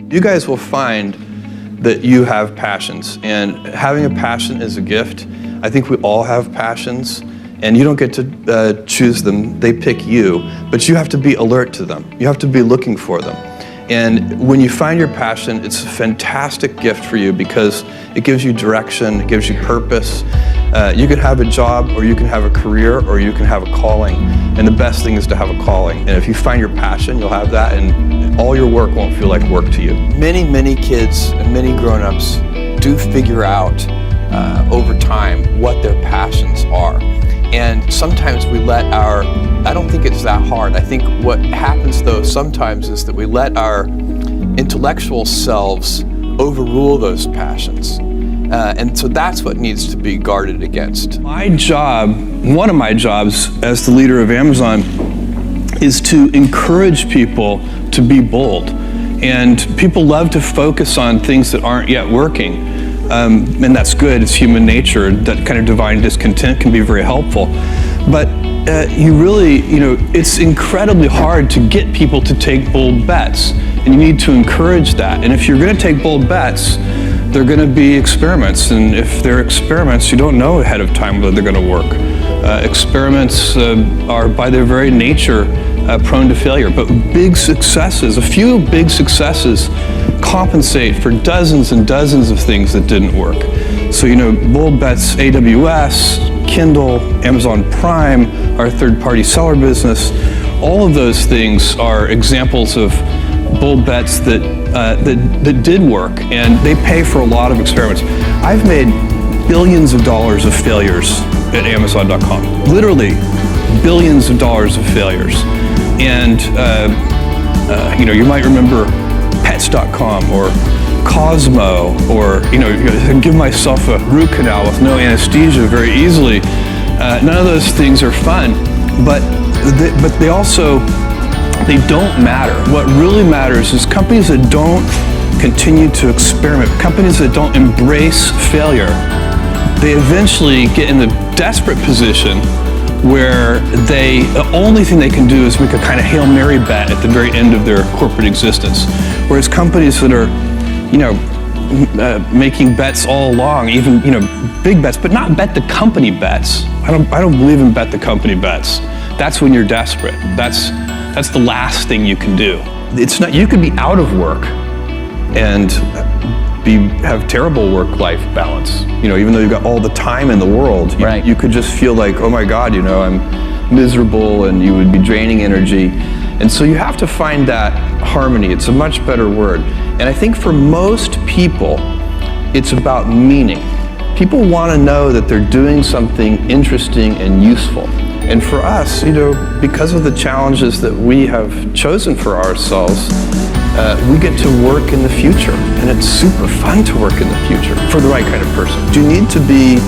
You guys will find that you have passions, and having a passion is a gift. I think we all have passions, and you don't get to choose them, they pick you, but you have to be alert to them. You have to be looking for them. And when you find your passion, it's a fantastic gift for you because it gives you direction, it gives you purpose. You can have a job, or you can have a career, or you can have a calling. And the best thing is to have a calling. And if you find your passion, you'll have that, and all your work won't feel like work to you. Many kids and many grown-ups do figure out over time what their passions are. And sometimes we let I don't think it's that hard. I think what happens though sometimes is that we let our intellectual selves overrule those passions. And so that's what needs to be guarded against. My job, one of my jobs as the leader of Amazon, is to encourage people to be bold. And people love to focus on things that aren't yet working. And that's good, it's human nature. That kind of divine discontent can be very helpful. But it's incredibly hard to get people to take bold bets. And you need to encourage that. And if you're going to take bold bets, they're going to be experiments. And if they're experiments, you don't know ahead of time whether they're going to work. Experiments are by their very nature prone to failure. But big successes, a few big successes, compensate for dozens and dozens of things that didn't work. So, bold bets, AWS, Kindle, Amazon Prime, our third-party seller business, all of those things are examples of bold bets that did work, and they pay for a lot of experiments. I've made billions of dollars of failures at Amazon.com, literally billions of dollars of failures. And you might remember Pets.com or Cosmo, or give myself a root canal with no anesthesia very easily. None of those things are fun, but they don't matter. What really matters is companies that don't continue to experiment, companies that don't embrace failure, they eventually get in the desperate position where the only thing they can do is make a kind of Hail Mary bet at the very end of their corporate existence. Whereas companies that are, making bets all along, even, big bets, but not bet the company bets. I don't believe in bet the company bets. That's when you're desperate. That's the last thing you can do. It's not, you could be out of work and have terrible work-life balance. Even though you've got all the time in the world, you could just feel like, oh my God, I'm miserable, and you would be draining energy. And so you have to find that harmony. It's a much better word. And I think for most people, it's about meaning. People want to know that they're doing something interesting and useful. And for us, because of the challenges that we have chosen for ourselves, we get to work in the future, and it's super fun to work in the future for the right kind of person. You need to be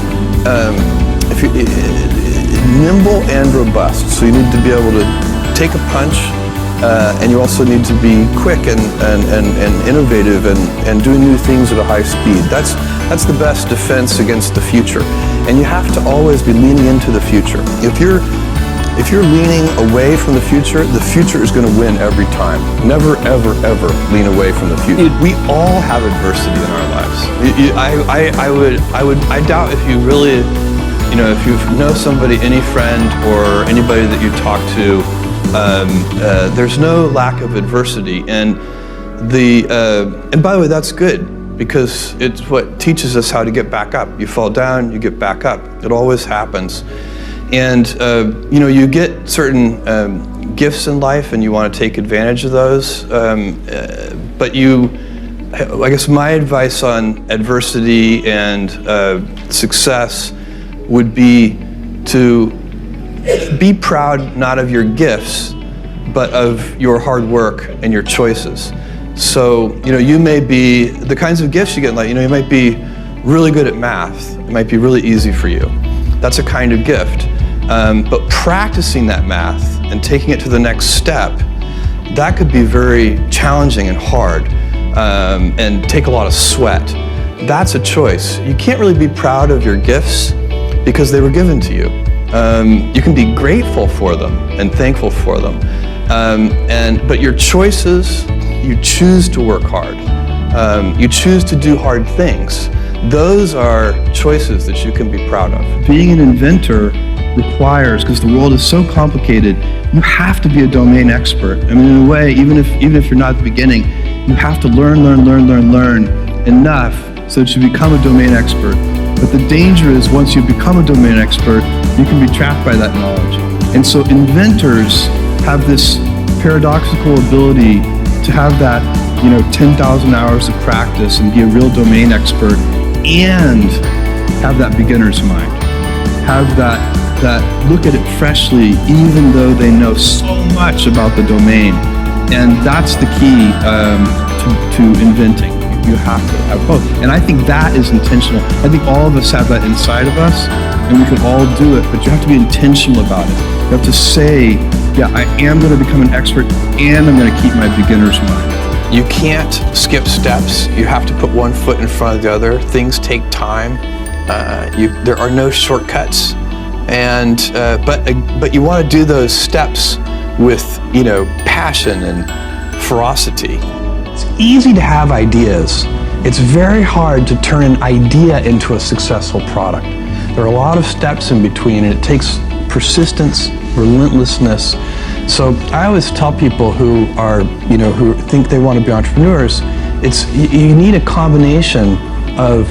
nimble and robust, so you need to be able to take a punch, and you also need to be quick and innovative and doing new things at a high speed. That's the best defense against the future. And you have to always be leaning into the future. If you're leaning away from the future is going to win every time. Never, ever, ever lean away from the future. We all have adversity in our lives. I doubt if you really, if you know somebody, any friend or anybody that you talk to, there's no lack of adversity. And by the way, that's good, because it's what teaches us how to get back up. You fall down, you get back up. It always happens. And you get certain gifts in life, and you want to take advantage of those. But I guess my advice on adversity and success would be to be proud not of your gifts, but of your hard work and your choices. So, you may be, the kinds of gifts you get in life, you might be really good at math. It might be really easy for you. That's a kind of gift. But practicing that math and taking it to the next step, that could be very challenging and hard, and take a lot of sweat. That's a choice. You can't really be proud of your gifts because they were given to you. You can be grateful for them and thankful for them. But your choices you choose to work hard. You choose to do hard things. Those are choices that you can be proud of. Being an inventor requires, because the world is so complicated, you have to be a domain expert. I mean, in a way, even if you're not at the beginning, you have to learn enough so that you become a domain expert. But the danger is, once you become a domain expert, you can be trapped by that knowledge. And so inventors have this paradoxical ability to have that, 10,000 hours of practice and be a real domain expert, and have that beginner's mind. Have that look at it freshly, even though they know so much about the domain. And that's the key to inventing. You have to have both. And I think that is intentional. I think all of us have that inside of us, and we can all do it, but you have to be intentional about it. You have to say, yeah, I am going to become an expert, and I'm going to keep my beginner's mind. You can't skip steps. You have to put one foot in front of the other. Things take time. There are no shortcuts. And but you want to do those steps with passion and ferocity. It's easy to have ideas. It's very hard to turn an idea into a successful product. There are a lot of steps in between, and it takes persistence, relentlessness. So I always tell people who are who think they want to be entrepreneurs, you need a combination of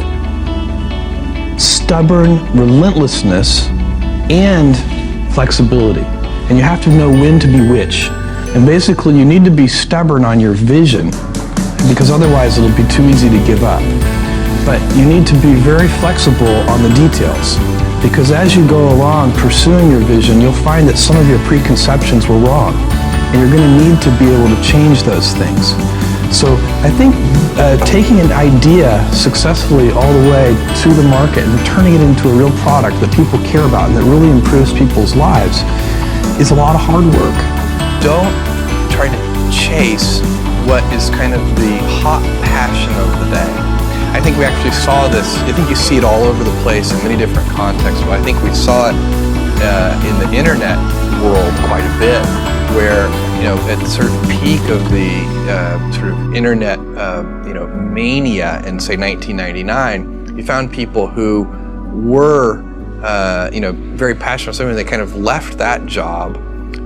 stubborn relentlessness and flexibility. And you have to know when to be which. And basically you need to be stubborn on your vision, because otherwise it'll be too easy to give up. But you need to be very flexible on the details, because as you go along pursuing your vision, you'll find that some of your preconceptions were wrong, and you're going to need to be able to change those things. So I think taking an idea successfully all the way to the market and turning it into a real product that people care about and that really improves people's lives is a lot of hard work. Don't try to chase what is kind of the hot passion of the day. I think we actually saw this, I think you see it all over the place in many different contexts, but I think we saw it in the internet world quite a bit, where at the sort of peak of the sort of internet mania in, say, 1999, you found people who were very passionate about something. They kind of left that job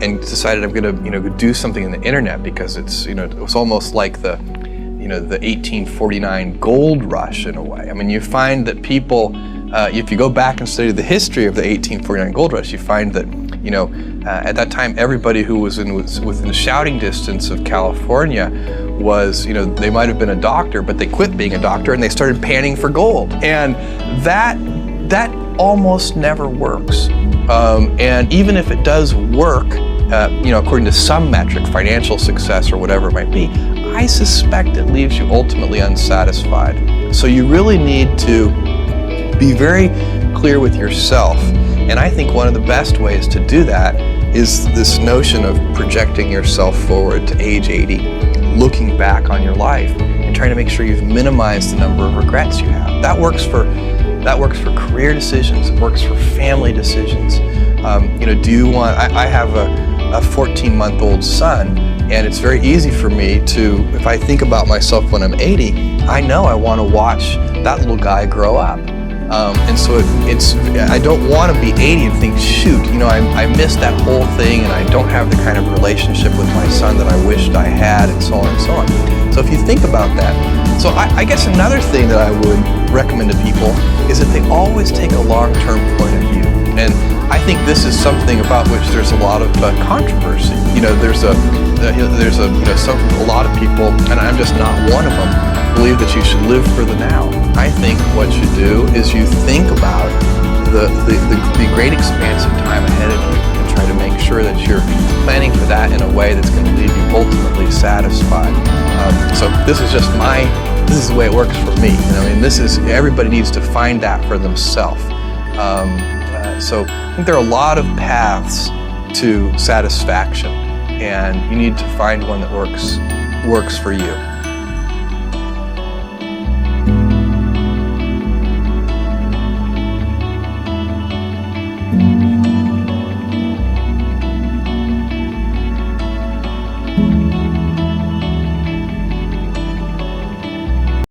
and decided, I'm going to do something in the internet, because it's it was almost like the 1849 gold rush in a way. I mean, you find that people, if you go back and study the history of the 1849 gold rush, you find that at that time everybody who was within shouting distance of California was, they might have been a doctor, but they quit being a doctor and they started panning for gold. And that almost never works. And even if it does work, according to some metric, financial success or whatever it might be, I suspect it leaves you ultimately unsatisfied. So you really need to be very clear with yourself. And I think one of the best ways to do that is this notion of projecting yourself forward to age 80, looking back on your life and trying to make sure you've minimized the number of regrets you have. That works for career decisions. It works for family decisions. Do you want? I have a 14-month-old son, and it's very easy for me to, if I think about myself when I'm 80, I know I want to watch that little guy grow up. And so I don't want to be 80 and think, shoot, I missed that whole thing, and I don't have the kind of relationship with my son that I wished I had, and so on and so on. So if you think about that, so I guess another thing that I would recommend to people is that they always take a long-term point of view. And I think this is something about which there's a lot of controversy. There's a lot of people, and I'm just not one of them, believe that you should live for the now. I think what you do is you think about the great expanse of time ahead of you and try to make sure that you're planning for that in a way that's going to leave you ultimately satisfied. So this is the way it works for me. Everybody needs to find that for themselves. So I think there are a lot of paths to satisfaction, and you need to find one that works for you.